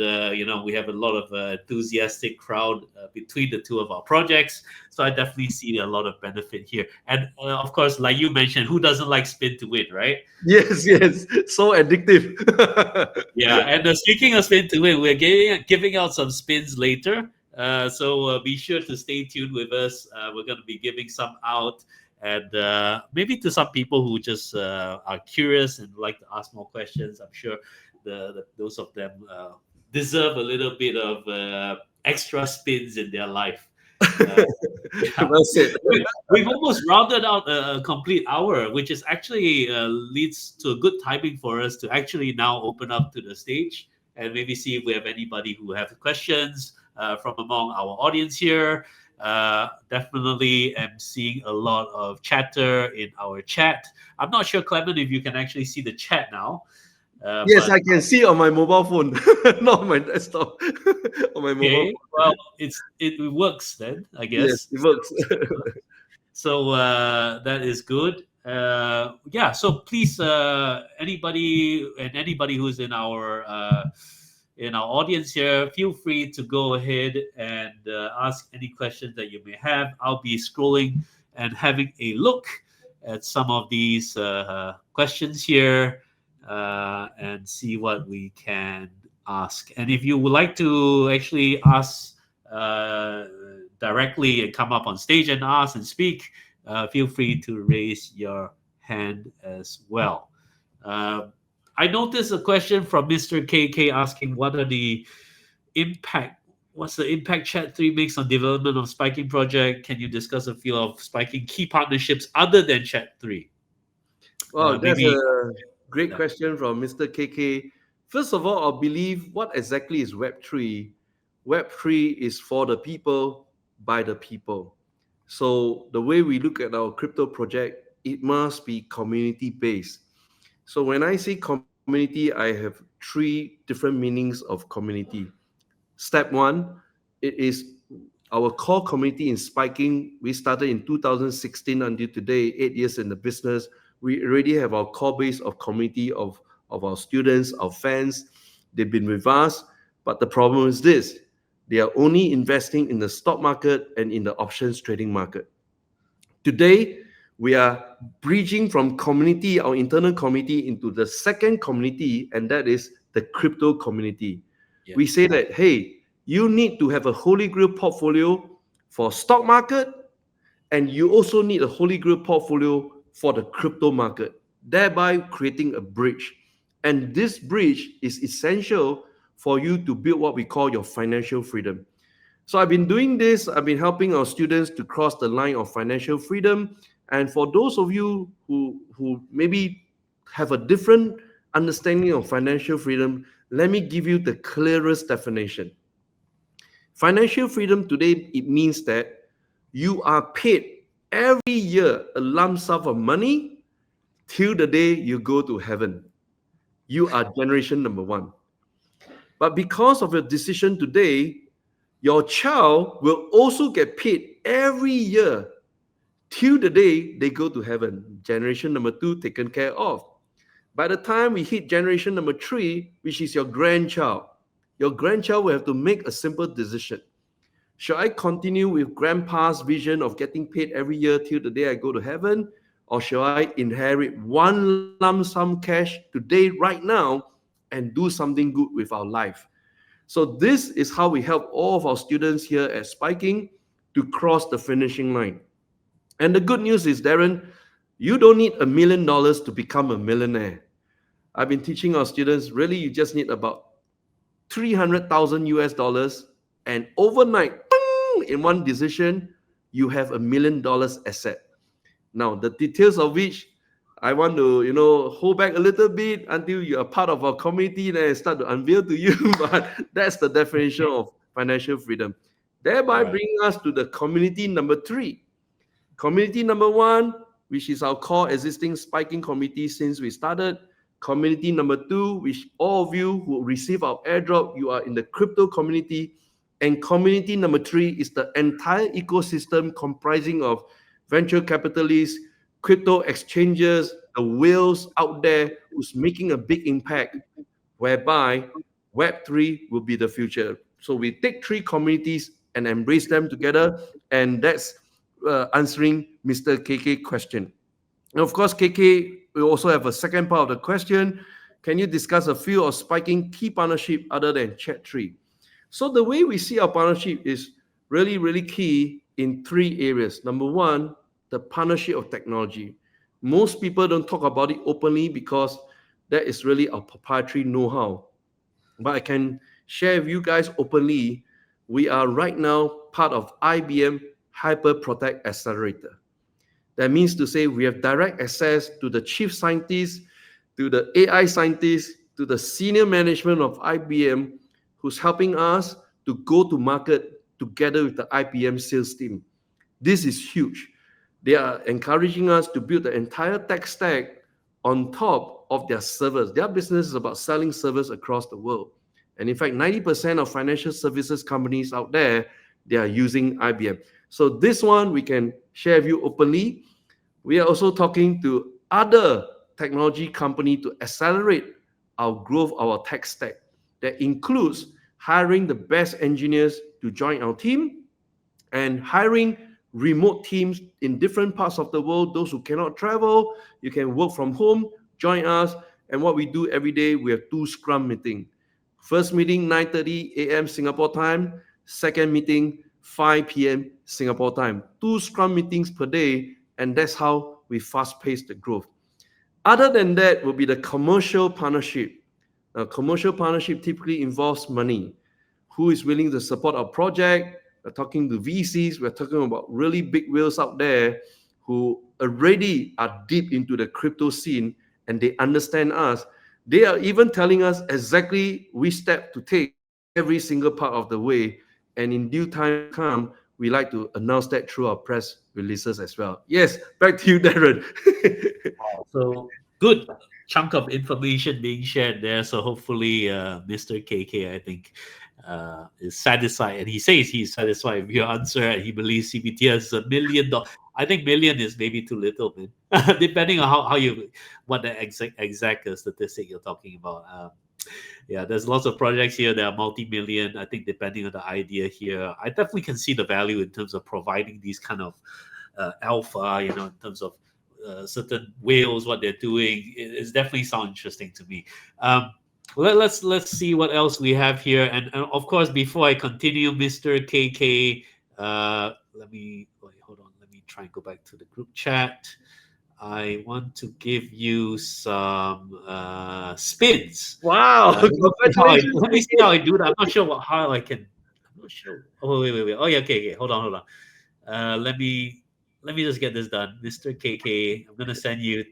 we have a lot of enthusiastic crowd between the two of our projects. So I definitely see a lot of benefit here. And of course, like you mentioned, who doesn't like spin to win, right? Yes, yes, so addictive. Yeah. And speaking of spin to win, we're giving out some spins later. So be sure to stay tuned with us. We're going to be giving some out. And maybe to some people who just are curious and like to ask more questions, I'm sure those of them deserve a little bit of extra spins in their life. Uh, yeah. Well said. We've almost rounded out a complete hour, which is actually leads to a good timing for us to actually now open up to the stage and maybe see if we have anybody who have questions from among our audience here. Definitely am seeing a lot of chatter in our chat. I'm not sure, Clement, if you can actually see the chat now. Yes, But I can see on my mobile phone, not on my desktop. On my mobile okay, phone. well, it works then, I Yes, guess. it works. So that is good. Yeah. So please, anybody who's in our audience here, feel free to go ahead and ask any questions that you may have. I'll be scrolling and having a look at some of these questions here and see what we can ask. And if you would like to actually ask directly and come up on stage and ask and speak, feel free to raise your hand as well. Um, I noticed a question from Mr. KK asking impact what's the impact Chat3 makes on development of Spiking project? Can you discuss a few of Spiking key partnerships other than Chat3? Wow, that's Maybe a great yeah. question from Mr. KK. First of all, I believe what exactly is Web3? Web3 is for the people, by the people. So the way we look at our crypto project, it must be community based. So when I say community, I have three different meanings of community. Step one, it is our core community in Spiking. We started in 2016 until today, 8 years in the business. We already have our core base of community of our students, our fans. They've been with us, but the problem is this: they are only investing in the stock market and in the options trading market. Today, we are bridging from community, our internal community, into the second community, and that is the crypto community. Yeah. We say that, hey, you need to have a holy grail portfolio for stock market, and you also need a holy grail portfolio for the crypto market, thereby creating a bridge. And this bridge is essential for you to build what we call your financial freedom. So I've been doing this, I've been helping our students to cross the line of financial freedom. And for those of you who maybe have a different understanding of financial freedom, let me give you the clearest definition. Financial freedom today, it means that you are paid every year a lump sum of money till the day you go to heaven. You are generation number one. But because of your decision today, your child will also get paid every year till the day they go to heaven. Generation number two taken care of. By the time we hit generation number three, which is your grandchild will have to make a simple decision. Should I continue with grandpa's vision of getting paid every year till the day I go to heaven? Or shall I inherit one lump sum cash today, right now, and do something good with our life? So, this is how we help all of our students here at Spiking to cross the finishing line. And the good news is, Darren, you don't need $1 million to become a millionaire. I've been teaching our students, really, you just need about 300,000 US dollars, and overnight, in one decision, you have $1 million asset. Now, the details of which I want to, hold back a little bit until you are part of our community and I start to unveil to you. But that's the definition of financial freedom. Thereby Right. bringing us to the community number three. Community number one, which is our core existing Spiking community since we started. Community number two, which all of you who receive our airdrop, you are in the crypto community. And community number three is the entire ecosystem comprising of venture capitalists, crypto exchanges, the whales out there who's making a big impact, whereby Web3 will be the future. So we take three communities and embrace them together. And that's answering Mr. KK question. And of course, KK, we also have a second part of the question. Can you discuss a few of Spiking key partnership other than Chat3? So the way we see our partnership is really, really key in three areas. Number one, the partnership of technology. Most people don't talk about it openly because that is really our proprietary know-how. But I can share with you guys openly, we are right now part of IBM Hyper Protect Accelerator. That means to say we have direct access to the chief scientists, to the AI scientists, to the senior management of IBM, who's helping us to go to market together with the IBM sales team. This is huge. They are encouraging us to build the entire tech stack on top of their servers. Their business is about selling servers across the world. And in fact, 90% of financial services companies out there, they are using IBM. So this one we can share with you openly. We are also talking to other technology companies to accelerate our growth, our tech stack. That includes hiring the best engineers to join our team and hiring remote teams in different parts of the world. Those who cannot travel, you can work from home, join us. And what we do every day, we have 2 Scrum meetings. First meeting, 9:30 a.m. Singapore time. Second meeting, 5 p.m. Singapore time. 2 Scrum meetings per day, and that's how we fast-pace the growth. Other than that will be the commercial partnership. Now, commercial partnership typically involves money. Who is willing to support our project? We're talking to VCs. We're talking about really big whales out there who already are deep into the crypto scene and they understand us. They are even telling us exactly which step to take every single part of the way. And in due time to come, we like to announce that through our press releases as well. Yes, back to you, Darren. Wow. So good chunk of information being shared there. So hopefully, Mr. KK, I think, is satisfied, and he says he's satisfied with your answer, and he believes CBT has $1 million. I think million is maybe too little, man. Depending on how you what the exact statistic you're talking about. Yeah, there's lots of projects here that are multi-million. I think depending on the idea here, I definitely can see the value in terms of providing these kind of alpha. In terms of certain whales, what they're doing, it's definitely sound interesting to me. Um, let's see what else we have here, and of course, before I continue, Mr. KK, let me wait, hold on. Let me try and go back to the group chat. I want to give you some spins. Wow, congratulations, Let me see how KK. I do that. I'm not sure how I can. I'm not sure. Oh wait. Oh yeah, okay. Hold on. Let me just get this done, Mr. KK. I'm gonna send you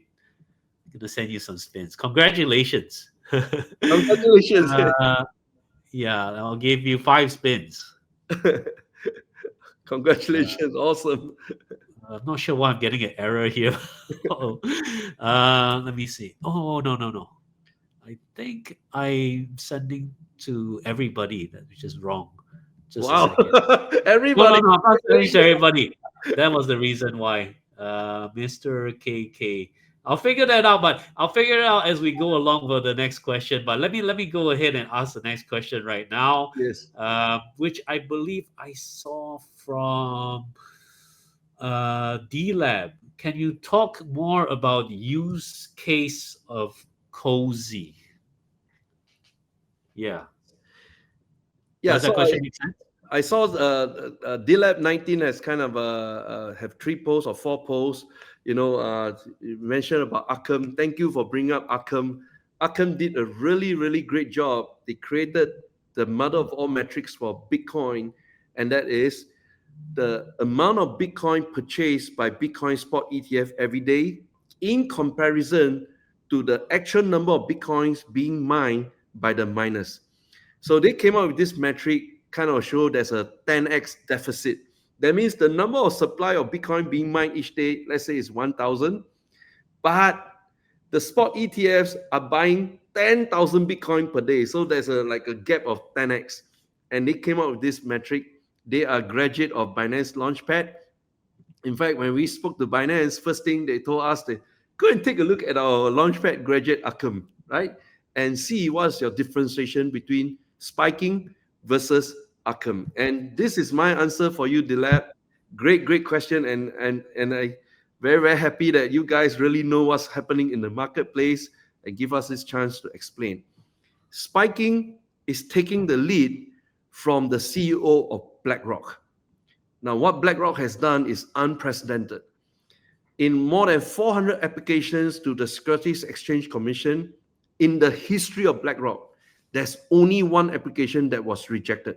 some spins. Congratulations. Congratulations. uh, yeah, I'll give you 5 spins. Uh, Congratulations, awesome. I'm not sure why I'm getting an error here. Oh, let me see. Oh no. I think I'm sending to everybody, which is wrong. Just a Wow. second. Everybody. No. I'm not sending to everybody. That was the reason why. Mr. KK. I'll figure that out, but I'll figure it out as we go along for the next question. But let me go ahead and ask the next question right now, Yes. which I believe I saw from D Lab. Can you talk more about use case of cozy? Yeah. Yeah, Does that so question make sense? I saw DLab 19 has kind of have 3 posts or 4 posts. You mentioned about Arkham. Thank you for bringing up Arkham. Arkham did a really, really great job. They created the mother of all metrics for Bitcoin, and that is the amount of Bitcoin purchased by Bitcoin spot ETF every day in comparison to the actual number of Bitcoins being mined by the miners. So they came up with this metric, kind of show there's a 10x deficit. That means the number of supply of Bitcoin being mined each day, let's say is 1,000, but the spot ETFs are buying 10,000 Bitcoin per day. So there's like a gap of 10x. And they came up with this metric. They are graduate of Binance Launchpad. In fact, when we spoke to Binance, first thing they told us, they go and take a look at our Launchpad graduate Arkham, right? And see what's your differentiation between spiking versus Arkham. And this is my answer for you, Dilab. Great question. And I very, very happy that you guys really know what's happening in the marketplace and give us this chance to explain. Spiking is taking the lead from the CEO of BlackRock. Now, what BlackRock has done is unprecedented. In more than 400 applications to the Securities Exchange Commission in the history of BlackRock, there's only one application that was rejected.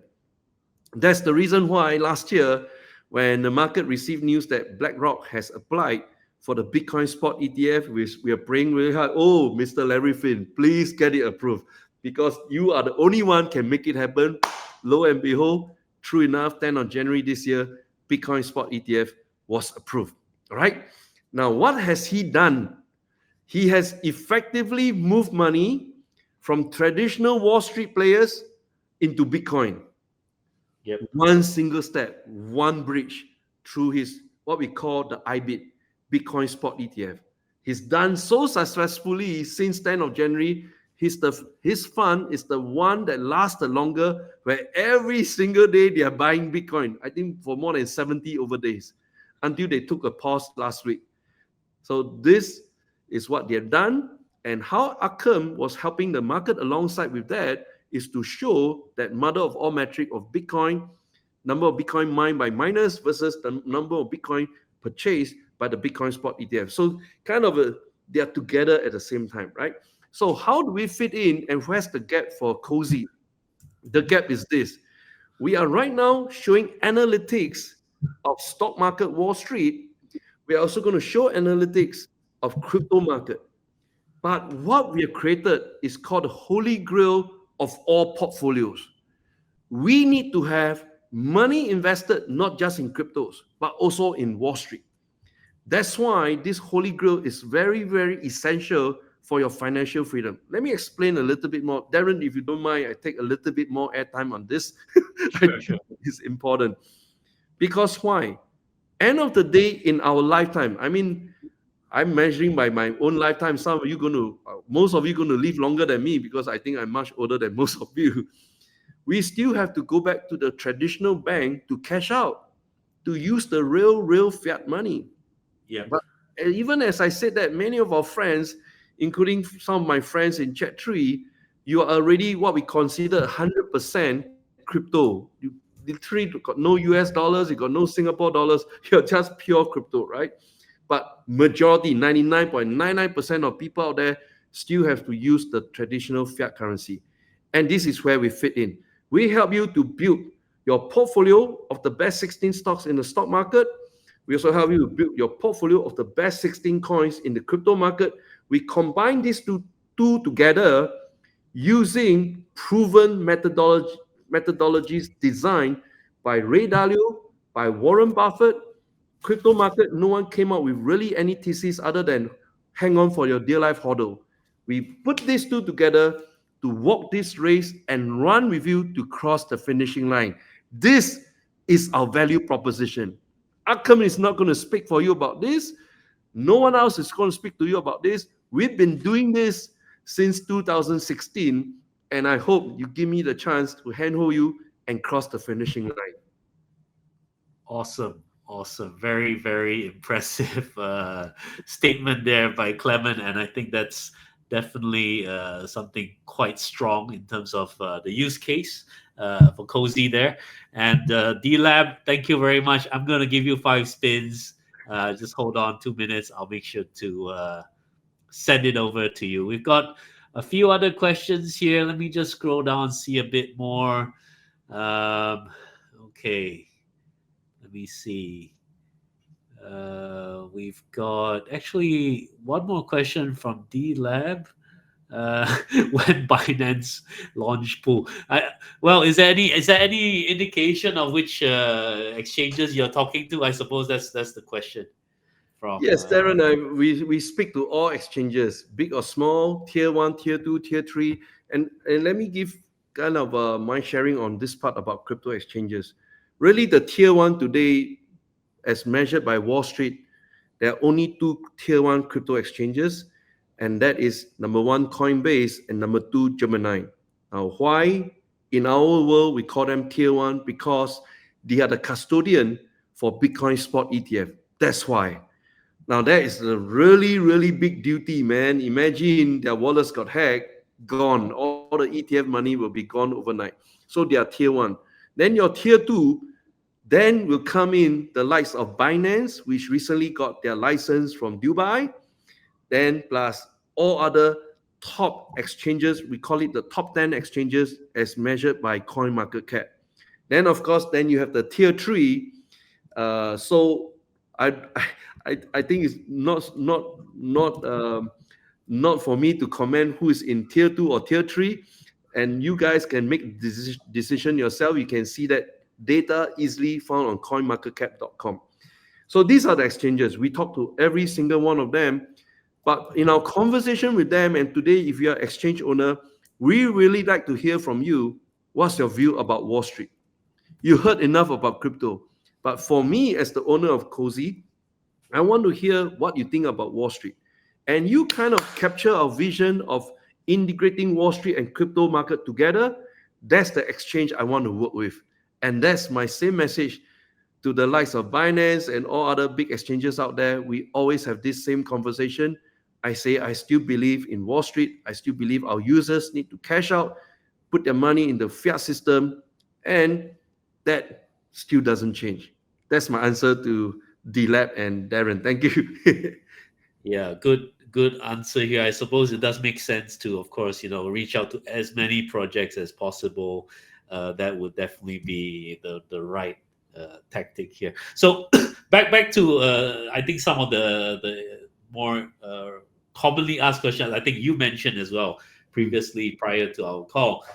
That's the reason why last year, when the market received news that BlackRock has applied for the Bitcoin spot ETF, we are praying really hard. Oh, Mr. Larry Finn, please get it approved because you are the only one can make it happen. Lo and behold, true enough, 10th of January this year, Bitcoin spot ETF was approved. All right. Now, what has he done? He has effectively moved money from traditional Wall Street players into Bitcoin. Yep. One single step, one bridge through his what we call the IBIT, Bitcoin Spot ETF. He's done so successfully since 10th of January. His fund is the one that lasts the longer, where every single day they are buying Bitcoin. I think for more than 70 over days, until they took a pause last week. So this is what they have done, and how Arkham was helping the market alongside with that is to show that mother of all metric of Bitcoin, number of Bitcoin mined by miners versus the number of Bitcoin purchased by the Bitcoin spot ETF. So kind of they are together at the same time, right? So how do we fit in, and where's the gap for Cozy? The gap is this. We are right now showing analytics of stock market Wall Street. We are also going to show analytics of crypto market. But what we have created is called the holy grail of all portfolios. We need to have money invested not just in cryptos, but also in Wall Street. That's why this holy grail is very, very essential for your financial freedom. Let me explain a little bit more. Darren, if you don't mind, I take a little bit more airtime on this. I think Sure. it's important. Because why? End of the day in our lifetime, I mean, I'm measuring by my own lifetime. Some of you most of you going to live longer than me because I think I'm much older than most of you. We still have to go back to the traditional bank to cash out, to use the real fiat money. Yeah. But even as I said that, many of our friends, including some of my friends in Chat 3, you are already what we consider 100% crypto. You literally got no US dollars, you got no Singapore dollars, you're just pure crypto, right? But majority, 99.99% of people out there still have to use the traditional fiat currency. And this is where we fit in. We help you to build your portfolio of the best 16 stocks in the stock market. We also help you to build your portfolio of the best 16 coins in the crypto market. We combine these two together using proven methodologies designed by Ray Dalio, by Warren Buffett. Crypto market, no one came up with really any thesis other than hang on for your dear life hodl. We put these two together to walk this race and run with you to cross the finishing line. This is our value proposition. Arkham is not going to speak for you about this. No one else is going to speak to you about this. We've been doing this since 2016, and I hope you give me the chance to handhold you and cross the finishing line. Awesome. Awesome. Very, very impressive statement there by Clement. And I think that's definitely something quite strong in terms of the use case for Cozy there. And D Lab, thank you very much. I'm going to give you 5 spins. Just hold on 2 minutes. I'll make sure to send it over to you. We've got a few other questions here. Let me just scroll down, see a bit more. Okay. Let me see. We've got actually one more question from D Lab. When Binance launch pool? Well, is there any indication of which exchanges you're talking to? I suppose that's the question from. Yes, Darren, we speak to all exchanges, big or small, tier one, tier two, tier three. And let me give kind of my sharing on this part about crypto exchanges. Really, the tier one today, as measured by Wall Street, there are only two tier one crypto exchanges, and that is number one, Coinbase, and number two, Gemini. Now, why in our world we call them tier one? Because they are the custodian for Bitcoin spot ETF. That's why. Now that is a really big duty, man. Imagine their wallets got hacked, gone. All the ETF money will be gone overnight. So they are tier one. Then your tier two, then will come in the likes of Binance, which recently got their license from Dubai. Then plus all other top exchanges, we call it the top 10 exchanges as measured by coin market cap. Then of course, then you have the tier three. So I, I think it's not for me to comment who is in tier two or tier three, and you guys can make decision yourself. You can see that data easily found on coinmarketcap.com. So these are the exchanges. We talk to every single one of them, but in our conversation with them, and today, if you're an exchange owner, we really like to hear from you. What's your view about Wall Street? You heard enough about crypto, but for me, as the owner of Cozy, I want to hear what you think about Wall Street. And you kind of capture our vision of integrating Wall Street and crypto market together. That's the exchange I want to work with. And that's my same message to the likes of Binance and all other big exchanges out there. We always have this same conversation. I say, I still believe in Wall Street. I still believe our users need to cash out, put their money in the fiat system, and that still doesn't change. That's my answer to D-Lab and Darren. Thank you. Yeah, good answer here. I suppose it does make sense to, of course, reach out to as many projects as possible. That would definitely be the right tactic here. So back to I think some of the more commonly asked questions. I think you mentioned as well previously prior to our call.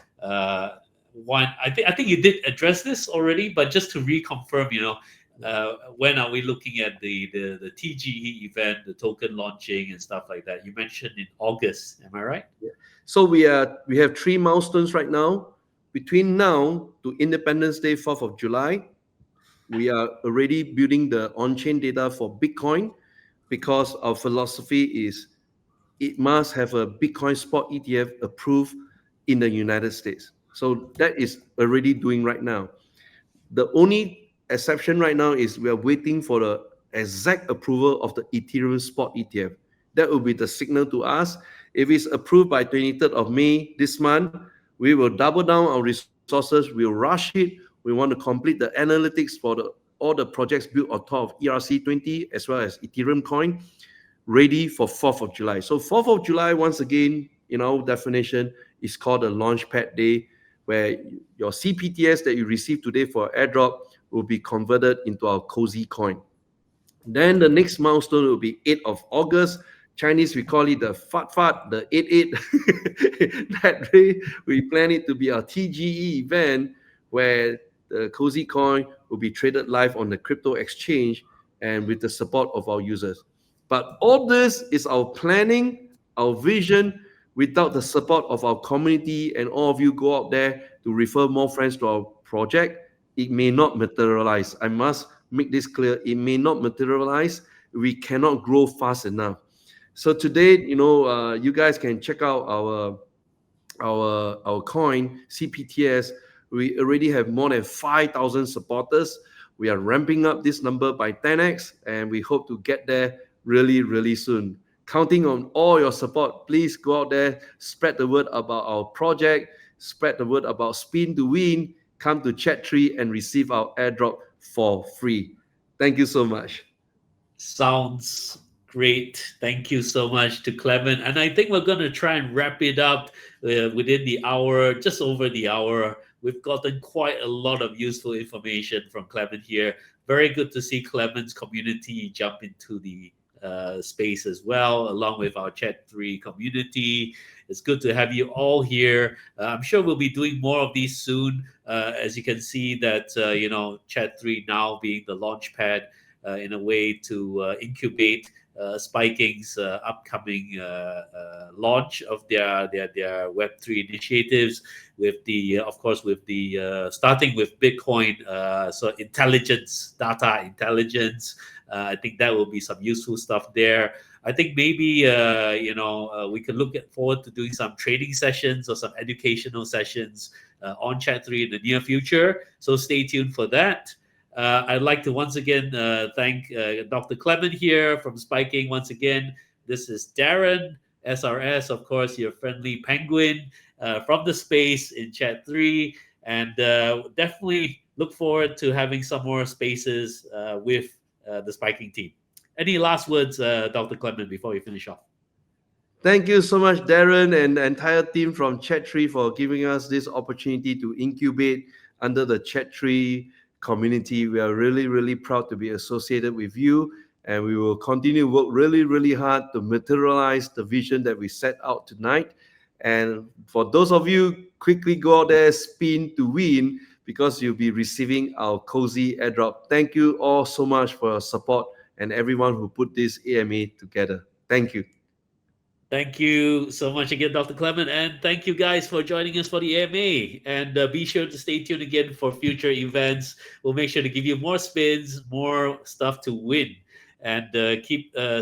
One, I think you did address this already, but just to reconfirm, when are we looking at the TGE event, the token launching and stuff like that? You mentioned in August, am I right? Yeah. So we have 3 milestones right now. Between now to Independence Day, 4th of July, we are already building the on-chain data for Bitcoin. because our philosophy is it must have a Bitcoin spot ETF approved in the United States. So that is already doing right now. The only exception right now is we are waiting for the exact approval of the Ethereum spot ETF. That will be the signal to us. If it's approved by 23rd of May this month, we will double down our resources. We'll rush it. We want to complete the analytics for all the projects built on top of ERC20 as well as Ethereum coin ready for 4th of July. So 4th of July, once again, in our definition, is called a launchpad day, where your CPTS that you receive today for airdrop will be converted into our cozy coin. Then the next milestone will be 8th of August. Chinese, we call it the Fat Fat, the 8-8. That day, we plan it to be a TGE event where the cozy coin will be traded live on the crypto exchange and with the support of our users. But all this is our planning, our vision. Without the support of our community and all of you go out there to refer more friends to our project, it may not materialize. I must make this clear. It may not materialize. We cannot grow fast enough. So today, you guys can check out our coin CPTS. We already have more than 5,000 supporters. We are ramping up this number by 10x, and we hope to get there really, really soon. Counting on all your support. Please go out there, spread the word about our project, spread the word about Spin to Win. Come to Chat3 and receive our airdrop for free. Thank you so much. Sounds great. Thank you so much to Clement. And I think we're going to try and wrap it up within the hour, just over the hour. We've gotten quite a lot of useful information from Clement here. Very good to see Clement's community jump into the space as well, along with our Chat3 community. It's good to have you all here. I'm sure we'll be doing more of these soon. As you can see that, Chat3 now being the launch pad in a way to incubate Spiking's upcoming launch of their Web3 initiatives, with the of course with the starting with Bitcoin, so intelligence, data intelligence. I think that will be some useful stuff there. I think maybe we could forward to doing some training sessions or some educational sessions on Chat3 in the near future. So stay tuned for that. I'd like to once again thank Dr. Clement here from Spiking. Once again, this is Darren, SRS, of course, your friendly penguin from the space in Chat3. And definitely look forward to having some more spaces with the Spiking team. Any last words, Dr. Clement, before we finish off? Thank you so much, Darren, and the entire team from Chat3 for giving us this opportunity to incubate under the Chat3 community. We are really, really proud to be associated with you, and we will continue to work really, really hard to materialize the vision that we set out tonight. And for those of you, quickly go out there, spin to win, because you'll be receiving our cozy airdrop. Thank you all so much for your support and everyone who put this AMA together. Thank you. Thank you so much again, Dr. Clement. And thank you guys for joining us for the AMA. And be sure to stay tuned again for future events. We'll make sure to give you more spins, more stuff to win. And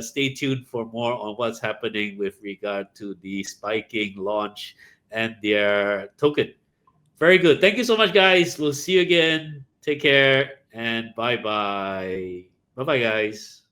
stay tuned for more on what's happening with regard to the Spiking launch and their token. Very good. Thank you so much, guys. We'll see you again. Take care and bye bye. Bye bye, guys.